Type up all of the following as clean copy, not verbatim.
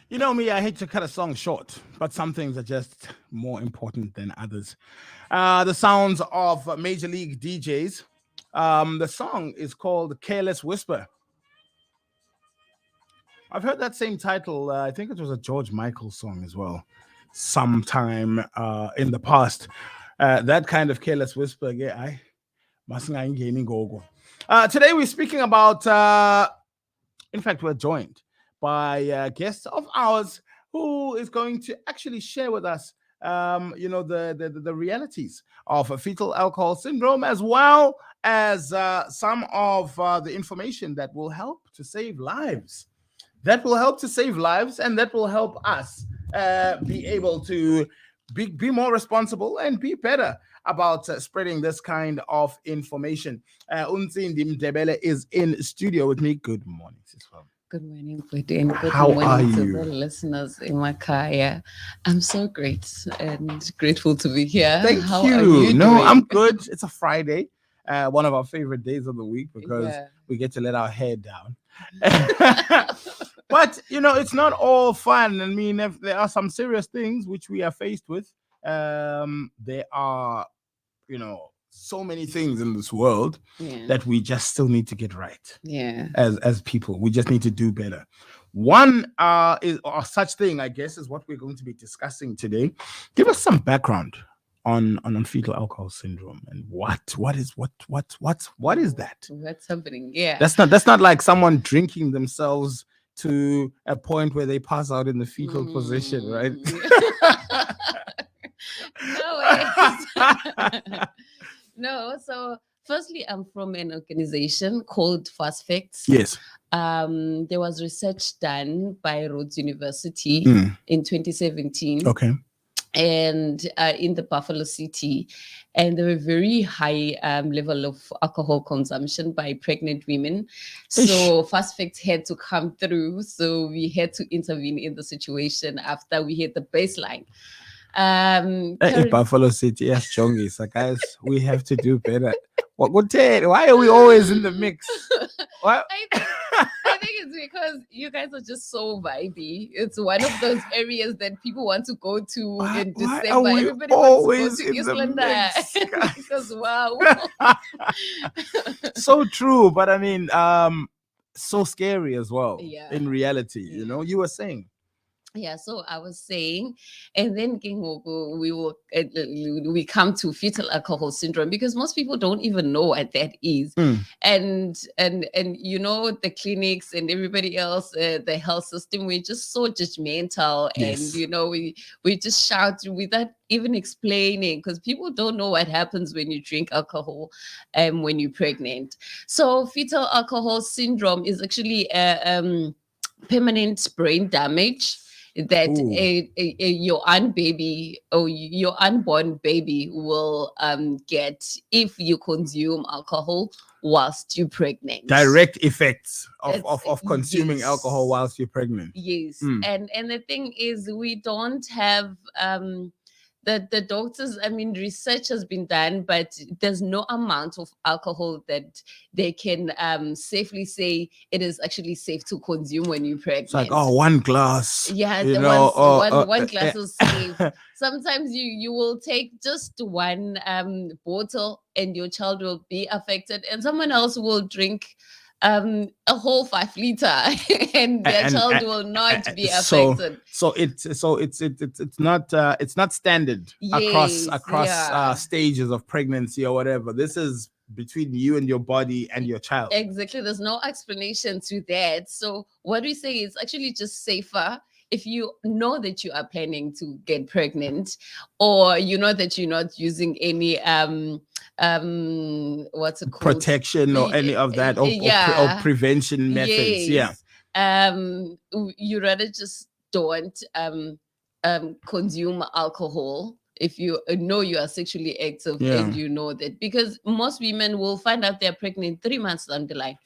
You know me, I hate to cut a song short, but some things are just more important than others. The sounds of Major League DJs. The song is called Careless Whisper. I've heard that same title. I think it was a George Michael song as well, sometime in the past. That kind of Careless Whisper. Yeah, I must not gain go. Today we're speaking about. In fact, we're joined by a guest of ours who is going to actually share with us, the realities of a fetal alcohol syndrome, as well as some of the information that will help to save lives. That will help to save lives, and that will help us be able to be more responsible and be better about spreading this kind of information. Unsindi Mdebele is in studio with me. Good morning, sis. Good morning, Foetal, and good How are morning to you? the listeners in Makaya. I'm so great and grateful to be here. Thank How are you. you No, doing? I'm good. It's a Friday, one of our favorite days of the week because Yeah. we get to let our hair down. But it's not all fun. I mean, if there are some serious things which we are faced with. There are, so many things in this world Yeah. that we just still need to get right Yeah. as people. We just need to do better. One is or such thing, I guess, is what we're going to be discussing today. Give us some background on fetal alcohol syndrome and what is that? What's happening? Yeah. That's not like someone drinking themselves to a point where they pass out in the fetal position, right? No ways. No. So, firstly, I'm from an organization called Fast Facts. Yes. There was research done by Rhodes University Mm. in 2017. Okay. And in the Buffalo City, and there were very high level of alcohol consumption by pregnant women. So Fast Facts had to come through. So we had to intervene in the situation after we hit the baseline. Buffalo City, yes, Chongi. So guys, we have to do better. What would Ted? Why are we always in the mix? What? I think it's because you guys are just so vibey. It's one of those areas that people want to go to in Why December. are we Everybody always wants to go to in the Islander mix, guys? because wow. So true, but I mean, so scary as well. Yeah. In reality, Yeah. you were saying. Yeah, so I was saying, and then we come to fetal alcohol syndrome because most people don't even know what that is. Mm. And the clinics and everybody else, the health system, we're just so judgmental. Yes. And we just shout without even explaining, because people don't know what happens when you drink alcohol and when you're pregnant. So fetal alcohol syndrome is actually a permanent brain damage that your unborn baby will get if you consume alcohol whilst you're pregnant. Direct effects It's- of consuming yes. alcohol whilst you're pregnant. Yes. Mm. And the thing is, we don't have the doctors, I mean, research has been done, but there's no amount of alcohol that they can safely say it is actually safe to consume when you're pregnant. It's like, one glass. Yeah, one glass is safe. Sometimes you will take just one bottle and your child will be affected, and someone else will drink a whole 5 liter and their child will not be affected. So it's not standard Yes, across yeah. stages of pregnancy or whatever. This is between you and your body and your child. Exactly. There's no explanation to that. So what we say is actually just safer if you know that you are planning to get pregnant, or you know that you're not using any what's it called, protection or any of that, or prevention methods. Yes. You rather just don't consume alcohol if you know you are sexually active. And you know that, because most women will find out they're pregnant 3 months down the line.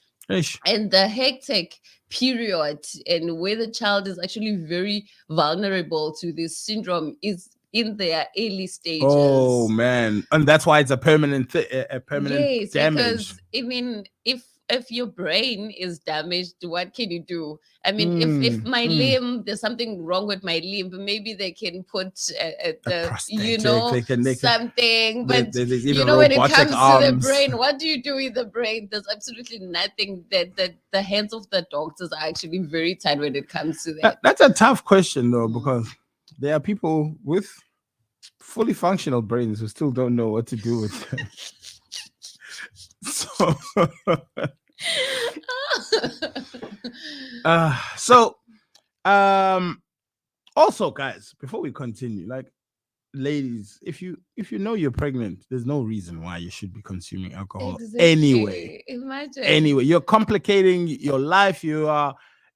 And the hectic period and where the child is actually very vulnerable to this syndrome is in their early stages. Oh man, and that's why it's a permanent yes, damage. because I mean, if if your brain is damaged, what can you do? I mean, if my limb, there's something wrong with my limb, maybe they can put something. But there's even when it comes arms. to the brain, what do you do with the brain? There's absolutely nothing. That the hands of the doctors are actually very tight when it comes to that. That's a tough question though, because there are people with fully functional brains who still don't know what to do with them. Also, guys, before we continue, like, ladies, if you know you're pregnant, there's no reason why you should be consuming alcohol anyway. Imagine. Anyway, you're complicating your life.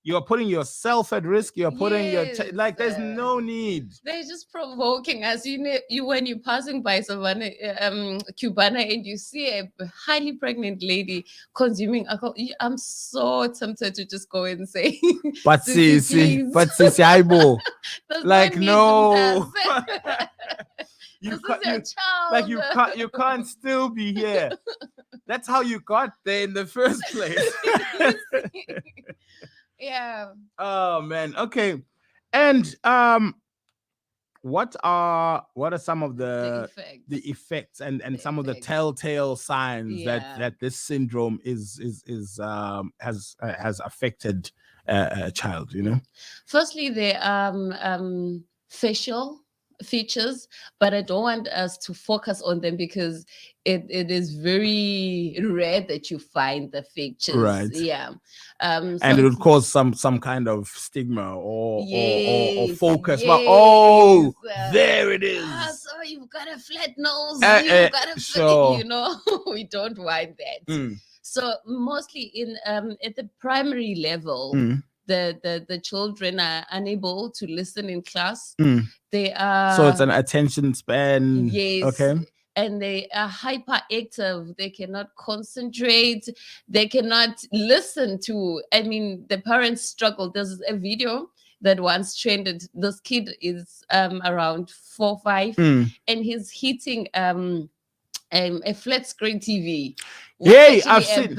You're putting yourself at risk. You're putting there's no need. They're just provoking us. You when you're passing by Savannah, Cubana, and you see a highly pregnant lady consuming alcohol, I'm so tempted to just go and say, but sissy, aibo. Like, no. You can't still be here. That's how you got there in the first place. Yeah. Oh man. Okay. And what are some of the effects and some of the telltale signs that this syndrome has affected a child? Firstly, there are facial features, but I don't want us to focus on them because it is very rare that you find the features. Right. Yeah. And it would cause some kind of stigma or focus. Yes. But there it is. So you've got a flat nose. You've got a flat, we don't want that. So mostly in at the primary level, the children are unable to listen in class. They are, so it's an attention span. Yes. Okay. And they are hyperactive. They cannot concentrate. They cannot listen to. I mean, the parents struggle. There's a video that once trended. This kid is around 4, 5, and he's hitting a flat screen TV. Yeah, I've seen.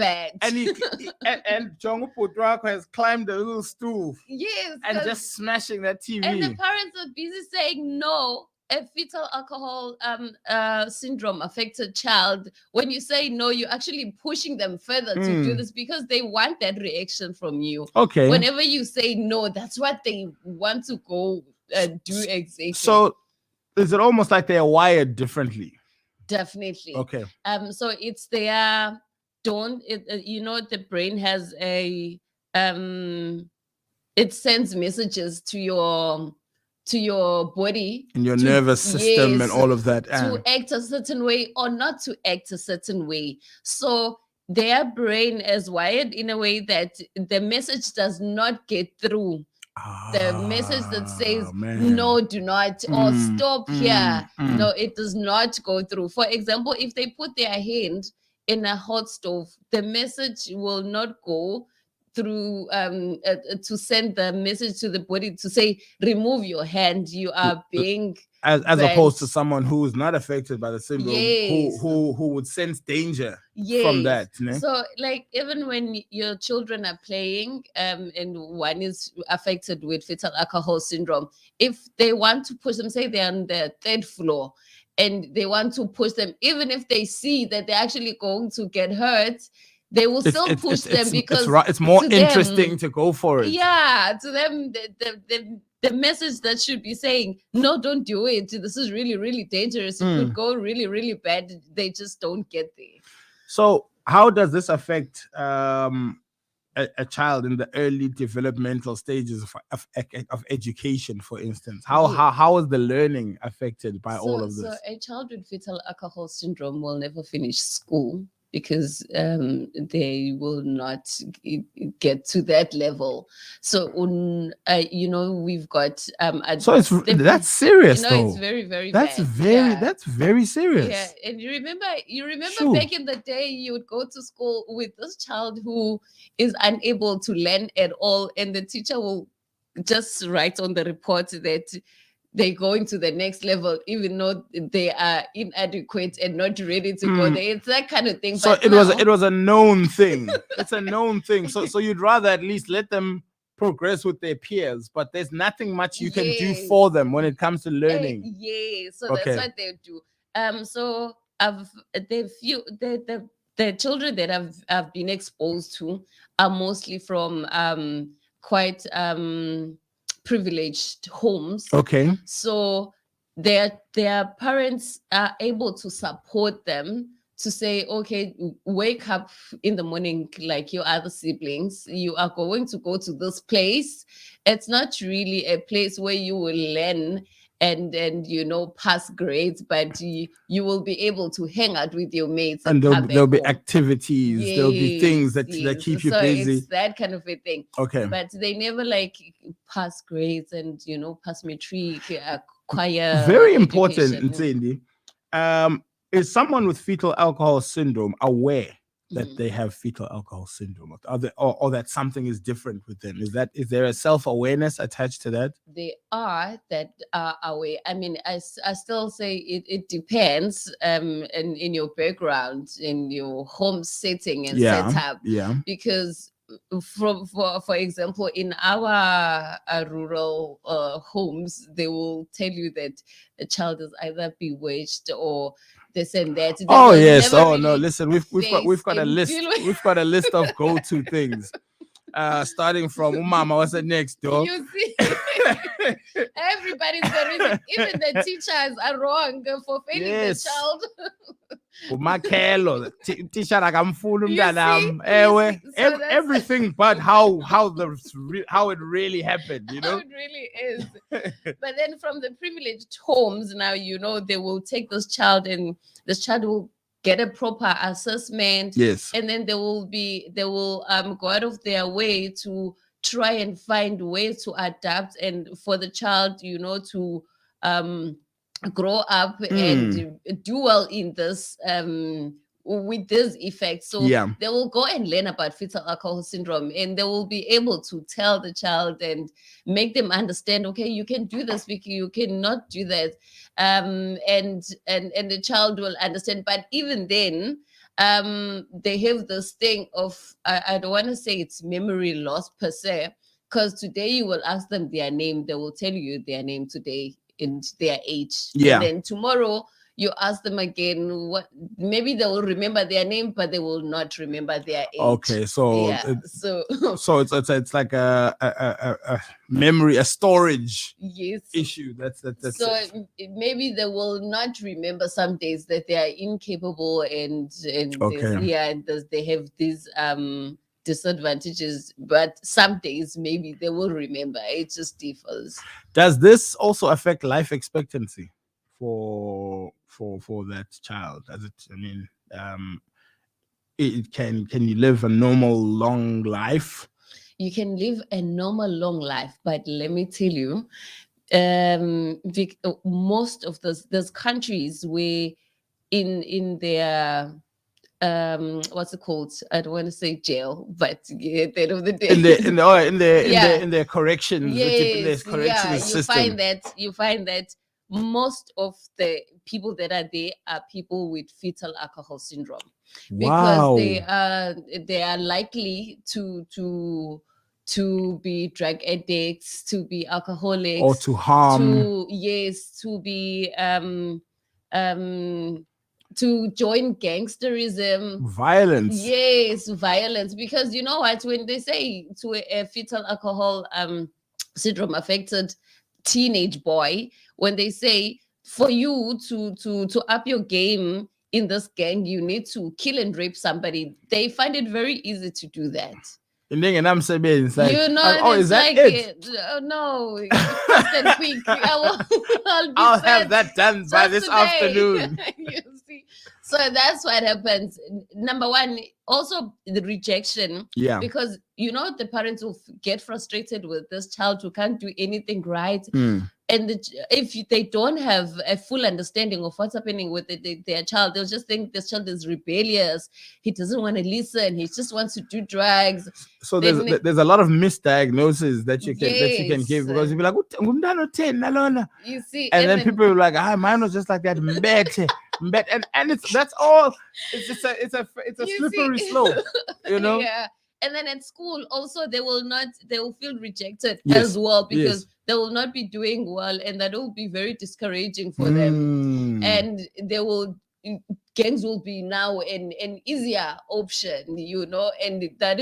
And Jongo Podrako has climbed a little stool. Yes, and just smashing that TV. And the parents are busy saying no. A fetal alcohol syndrome affected child. When you say no, you're actually pushing them further to do this because they want that reaction from you. Okay. Whenever you say no, that's what they want to go do exactly. So is it almost like they are wired differently? Definitely. Okay. So it's their the brain has a it sends messages to your body and your nervous system and all of that to act a certain way or not to act a certain way. So their brain is wired in a way that the message does not get through. The message that says no, do not, or stop here. No, it does not go through. For example, if they put their hand in a hot stove, the message will not go through to send the message to the body to say remove your hand, you are being as opposed to someone who is not affected by the syndrome, who would sense danger from that. So like even when your children are playing and one is affected with fetal alcohol syndrome, if they want to push them, say they're on the 3rd floor and they want to push them, even if they see that they're actually going to get hurt, they will still push them because it's more interesting to go for it. Yeah, to them, the message that should be saying, no, don't do it. This is really, really dangerous. It could go really, really bad. They just don't get there. So how does this affect a child in the early developmental stages of education, for instance? How is the learning affected by all of this? So a child with fetal alcohol syndrome will never finish school because they will not get to that level. So, we've got... so that's serious, though. It's very, very bad. That's very serious. Yeah, and you remember back in the day, you would go to school with this child who is unable to learn at all, and the teacher will just write on the report that they're going to the next level, even though they are inadequate and not ready to go there. It's that kind of thing. So but it was a known thing. It's a known thing. So you'd rather at least let them progress with their peers, but there's nothing much you can do for them when it comes to learning. So that's what they do. So the children that I've been exposed to are mostly from quite privileged homes. Okay. So their parents are able to support them to say, okay, wake up in the morning like your other siblings. You are going to go to this place. It's not really a place where you will learn and pass grades, but you will be able to hang out with your mates and there'll be activities. There'll be things that keep you busy. It's that kind of a thing. Okay. But they never like pass grades and pass matric, acquire very education. important, Ntsindi. Is someone with fetal alcohol syndrome aware that they have fetal alcohol syndrome, or that something is different with them? Is there a self-awareness attached to that? They are aware. I mean, I still say it depends in your background, in your home setting and setup. Yeah. Because for example, in our rural homes, they will tell you that a child is either bewitched or this and that. Oh yes. Oh no. Listen, we've got a list. We've got a list of go-to things. Starting from Mama, what's the next door? You see, everybody's the reason. Even the teachers are wrong for failing the child. Teacher, everything but how it really happened, How it really is. But then from the privileged homes, now they will take this child, and this child will get a proper assessment. Yes. And then they will go out of their way to try and find ways to adapt and for the child, to grow up and do well in this with this effect. So they will go and learn about fetal alcohol syndrome, and they will be able to tell the child and make them understand, okay, you can do this, Vicky, you cannot do that. And the child will understand. But even then, they have this thing of, I don't want to say it's memory loss per se, because today you will ask them their name, they will tell you their name today and their age. Yeah. And then tomorrow you ask them again, maybe they will remember their name, but they will not remember their age. Okay, so it's like a memory, a storage issue. That's so maybe they will not remember some days that they are incapable and they have these disadvantages, but some days maybe they will remember. It just differs. Does this also affect life expectancy for that child? Does it? I mean, can you live a normal long life? You can live a normal long life, but let me tell you, most of those countries where in their what's it called? I don't want to say jail, but at the end of the day, in their corrections, system. You find that most of the people that are there are people with fetal alcohol syndrome, because they are likely to be drug addicts, to be alcoholics, or to harm, to be to join gangsterism, violence. Because you know what, when they say to a fetal alcohol syndrome affected teenage boy, when they say for you to up your game in this gang, you need to kill and rape somebody, they find it very easy to do that. And then I'm saying, is that like it? No, fast and quick. I'll have that done by this afternoon. You see, so that's what happens. Number one, also the rejection. Yeah, because the parents will get frustrated with this child who can't do anything right. And if they don't have a full understanding of what's happening with their child, they'll just think this child is rebellious. He doesn't want to listen. He just wants to do drugs. So there's a lot of misdiagnosis that you can give, because you'll be like, "Ngumntana otheni nalona?" You see, and then people are like, mine was just like that, mbethe, and that's all. It's a slippery slope, you know. Yeah. And then at school also they will feel rejected as well, because they will not be doing well, and that will be very discouraging for them. And gangs will be now an easier option, you know, and that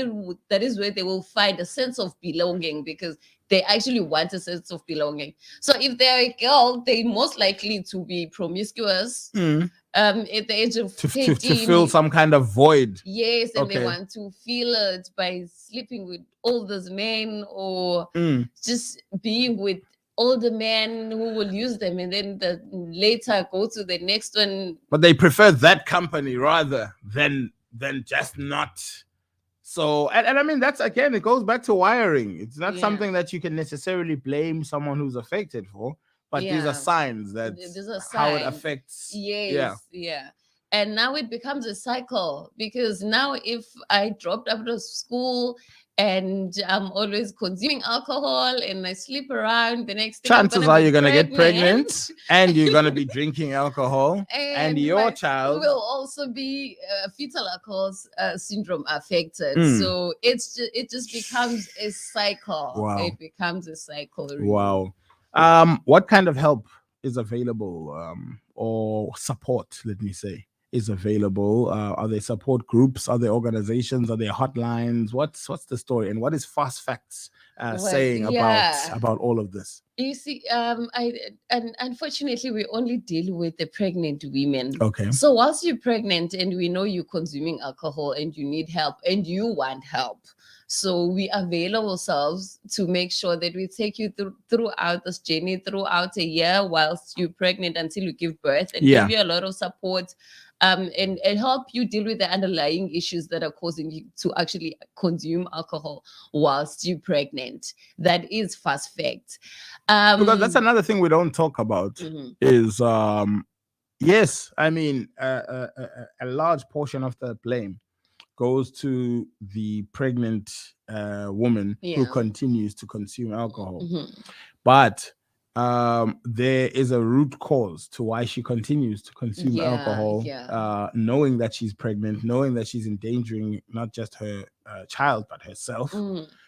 is where they will find a sense of belonging, because they actually want a sense of belonging. So if they're a girl, they're most likely to be promiscuous. At the age of 15, to fill some kind of void. Yes, and they want to fill it by sleeping with all those men, or just being with all the men who will use them, and then later go to the next one. But they prefer that company rather than just not. So, and I mean, that's, again, it goes back to wiring. It's not something that you can necessarily blame someone who's affected for. But these are signs how it affects. Yes, yeah. And now it becomes a cycle, because now if I dropped out of school and I'm always consuming alcohol and I sleep around, the next thing chances are you're going to get pregnant and you're going to be drinking alcohol, and your child will also be fetal alcohol syndrome affected. So it just becomes a cycle. Wow. It becomes a cycle. Really. Wow. What kind of help is available, or support, let me say, is available? Are there support groups? Are there organizations? Are there hotlines? What's the story? And what is Fast Facts saying about all of this? You see, unfortunately, we only deal with the pregnant women. Okay. So whilst you're pregnant and we know you're consuming alcohol and you need help and you want help, so we avail ourselves to make sure that we take you throughout this journey, throughout a year whilst you're pregnant until you give birth, and give you a lot of support, and help you deal with the underlying issues that are causing you to actually consume alcohol whilst you're pregnant. That is Fast Fact. Because that's another thing we don't talk about is, yes, I mean, a large portion of the blame goes to the pregnant woman who continues to consume alcohol. But there is a root cause to why she continues to consume alcohol, knowing that she's pregnant, knowing that she's endangering not just her child, but herself,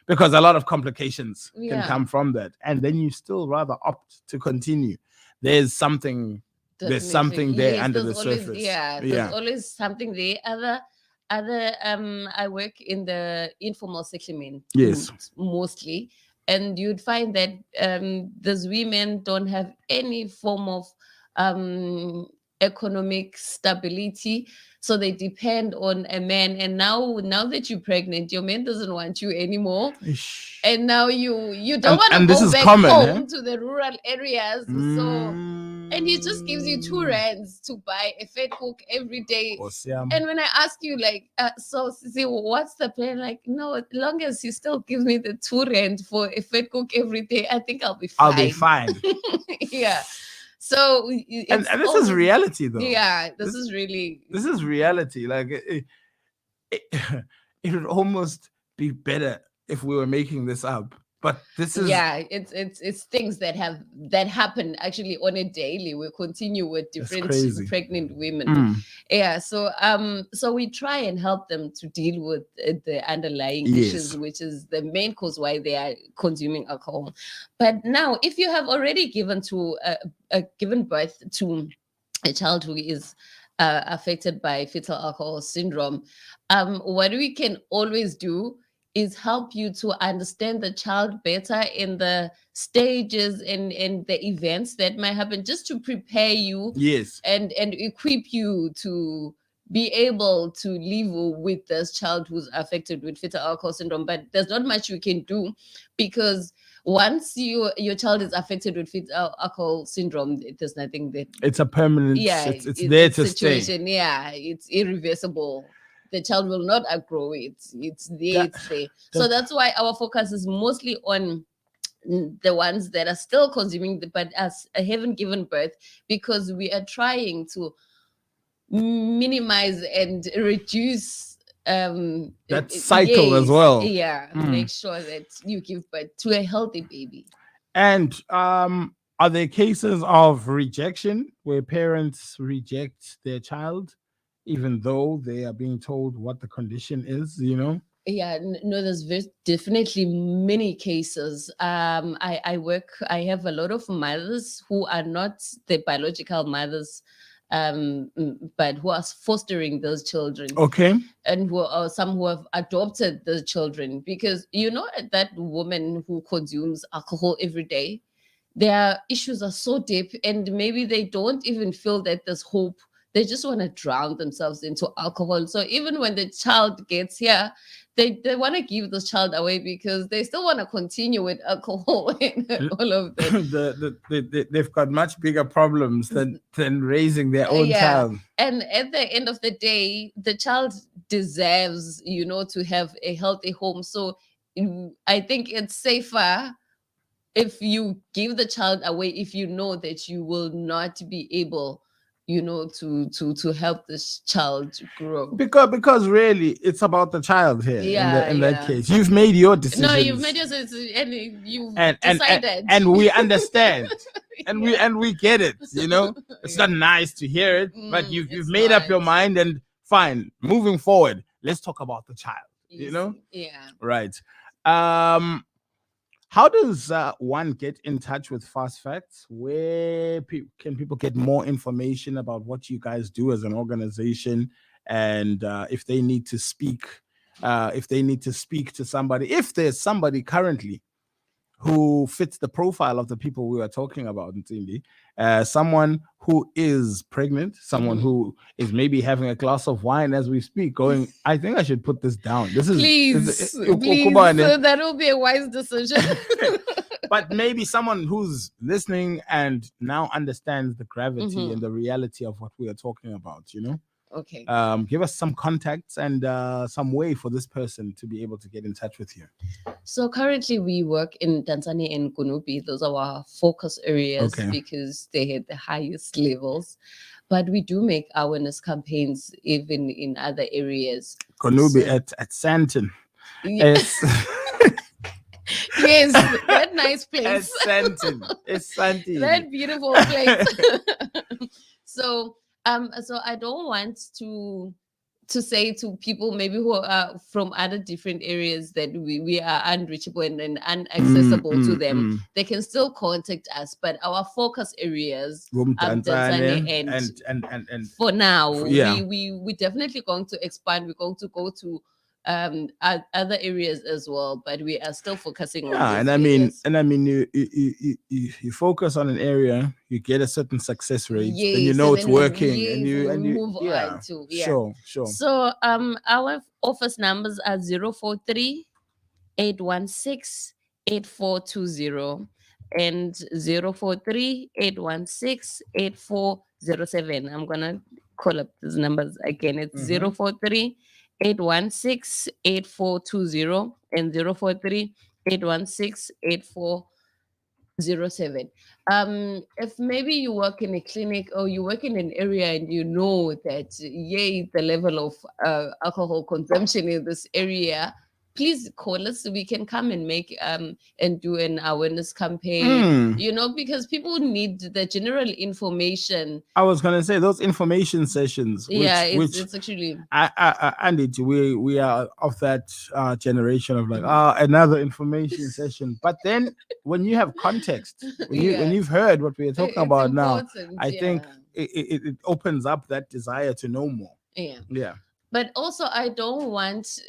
because a lot of complications can come from that. And then you still rather opt to continue. There's something there under the surface. There's always something there. I work in the informal settlement, mostly, and you'd find that those women don't have any form of economic stability, so they depend on a man. And now that you're pregnant, your man doesn't want you anymore. And now you don't want to go back home to the rural areas. And he just gives you 2 rands to buy a fat cook every day. And when I ask you, like, so see, what's the plan? Like, no, as long as he still gives me the 2 rand for a fat cook every day, I think I'll be fine. Yeah. So and this is reality, though. Yeah, this is reality. Like it would almost be better if we were making this up. But this is it's things that happen actually on a daily. We continue with different pregnant women. So we try and help them to deal with the underlying issues, which is the main cause why they are consuming alcohol. But now, if you have already given birth to a child who is affected by fetal alcohol syndrome, what we can always do is help you to understand the child better in the stages and the events that might happen, just to prepare you and equip you to be able to live with this child who's affected with fetal alcohol syndrome. But there's not much you can do, because once your child is affected with fetal alcohol syndrome, there's nothing that it's a permanent it's there to situation. Stay. It's irreversible. The child will not outgrow it. It's there. So that's why our focus is mostly on the ones that are still consuming but haven't given birth, because we are trying to minimize and reduce that cycle as well. make sure that you give birth to a healthy baby. And are there cases of rejection where parents reject their child even though they are being told what the condition is, Yeah, no, there's definitely many cases. I have a lot of mothers who are not the biological mothers, but who are fostering those children. Okay. And who are some who have adopted the children, because that woman who consumes alcohol every day, their issues are so deep, and maybe they don't even feel that there's hope. They just want to drown themselves into alcohol. So even when the child gets here, they want to give the child away because they still want to continue with alcohol and all of that. They've got much bigger problems than raising their own child. And at the end of the day, the child deserves, to have a healthy home. So I think it's safer if you give the child away, if you know that you will not be able to help this child grow, because really it's about the child here. In that case, you've made your decision. No, you've made your decision, and you've decided, and we understand. And we get it. It's not nice to hear it, but you've made up your mind, and fine. Moving forward, let's talk about the child. Right. How does one get in touch with Fast Facts? Where can people get more information about what you guys do as an organization, and if they need to speak, to somebody, if there's somebody currently who fits the profile of the people we were talking about, Ntindi, someone who is pregnant, someone who is maybe having a glass of wine as we speak, going, I think I should put this down. Please, so that will be a wise decision. But maybe someone who's listening and now understands the gravity and the reality of what we are talking about, Okay. Give us some contacts and some way for this person to be able to get in touch with you. So currently we work in Tanzania and Kunubi. Those are our focus areas because they had the highest levels. But we do make awareness campaigns even in other areas. Kunubi at Santon. Yes. Yes, that nice place. At Santon. It's Santon. That beautiful place. So I don't want to say to people maybe who are from other different areas that we are unreachable and inaccessible to them. They can still contact us, but our focus areas are Tanzania and for now, we definitely going to expand. We're going to go to other areas as well, but we are still focusing on areas. You focus on an area, you get a certain success rate, then it's working, and you move on to sure. So our office numbers are 043 816 8420 and 043 816 8407. I'm gonna call up these numbers again. It's 043 816 8420 and 043 816 8407. If maybe you work in a clinic or you work in an area and you know that the level of alcohol consumption in this area, please call us so we can come and make and do an awareness campaign, because people need the general information. I was going to say those information sessions. It's actually. Andy, we are of that generation of like, another information session. But then when you have context, when you've heard what we are talking about now, I think it opens up that desire to know more. Yeah. But also, I don't want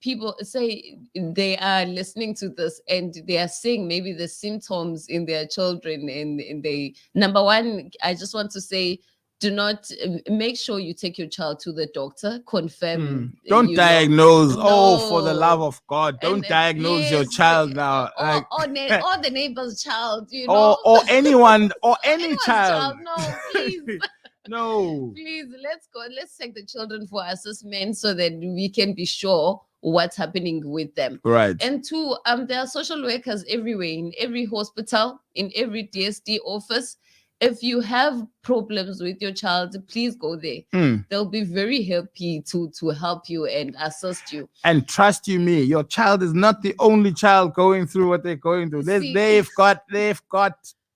people say they are listening to this and they are seeing maybe the symptoms in their children. And they, number one, I just want to say, do not make sure you take your child to the doctor, confirm. Don't diagnose. For the love of God, don't diagnose your child now. Or the neighbor's child, or anyone, or any child. No, please. No, please, let's go. Let's take the children for assessment so that we can be sure what's happening with them. Right. And two, there are social workers everywhere, in every hospital, in every DSD office. If you have problems with your child, please go there. They'll be very happy to help you and assist you. And trust you me, your child is not the only child going through what they're going through. They've got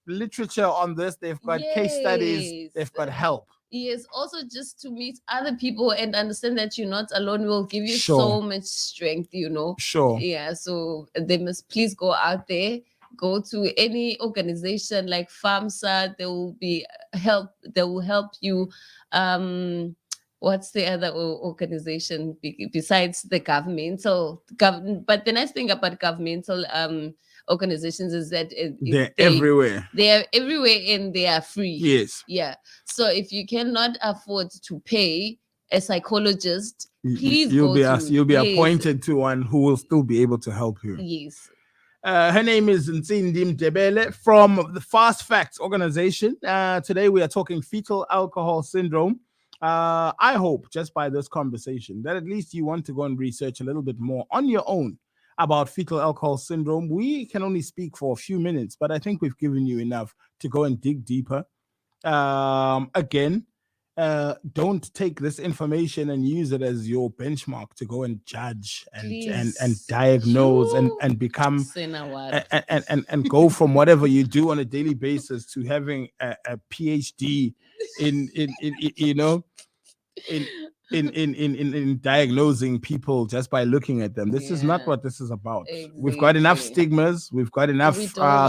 literature on this. They've got case studies. They've got help. Yes, also just to meet other people and understand that you're not alone will give you so much strength, Sure. Yeah, so they must please go out there, go to any organization like FAMSA. They will help you. What's the other organization besides the governmental? But the nice thing about governmental organizations is that they're everywhere. They are everywhere and they are free. Yes. Yeah. So if you cannot afford to pay a psychologist, please you'll be appointed to one who will still be able to help you. Yes. Her name is Ntindi Mdebele from the Fast Facts organization. Today we are talking fetal alcohol syndrome. I hope just by this conversation that at least you want to go and research a little bit more on your own about fetal alcohol syndrome. We can only speak for a few minutes, but I think we've given you enough to go and dig deeper. Again, don't take this information and use it as your benchmark to go and judge and diagnose and become and go from whatever you do on a daily basis to having a PhD in diagnosing people just by looking at them. This is not what this is about. Exactly. We've got enough stigmas. We've got enough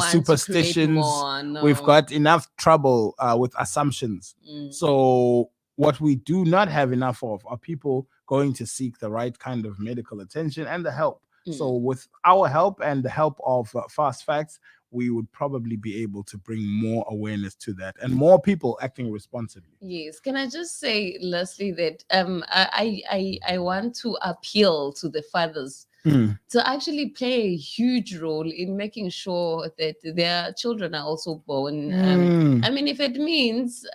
superstitions. We've got enough trouble with assumptions. So what we do not have enough of are people going to seek the right kind of medical attention and the help. So with our help and the help of Fast Facts, we would probably be able to bring more awareness to that and more people acting responsibly. Yes. Can I just say, Leslie, that I want to appeal to the fathers to actually play a huge role in making sure that their children are also born. I mean, if it means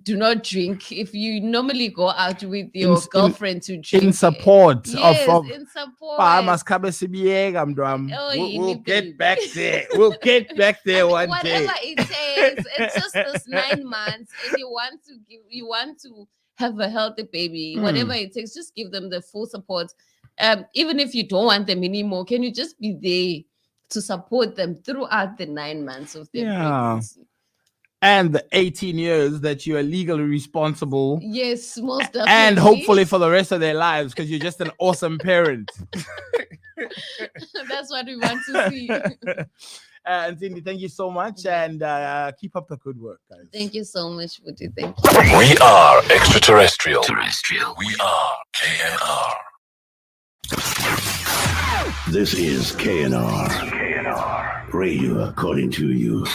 do not drink. If you normally go out with your girlfriend to drink, in support of in support. We'll get back there. We'll get back there one day. Whatever it takes. It's just this 9 months, and you want to have a healthy baby. Whatever it takes, just give them the full support. Even if you don't want them anymore, can you just be there to support them throughout the 9 months of their pregnancy? And the 18 years that you are legally responsible. Yes, most definitely. And hopefully for the rest of their lives, because you're just an awesome parent. That's what we want to see. Ntindi, thank you so much, and keep up the good work, guys. Thank you so much, Woody. Thank you. We are extraterrestrial. We are KNR. This is KNR. Radio according to you.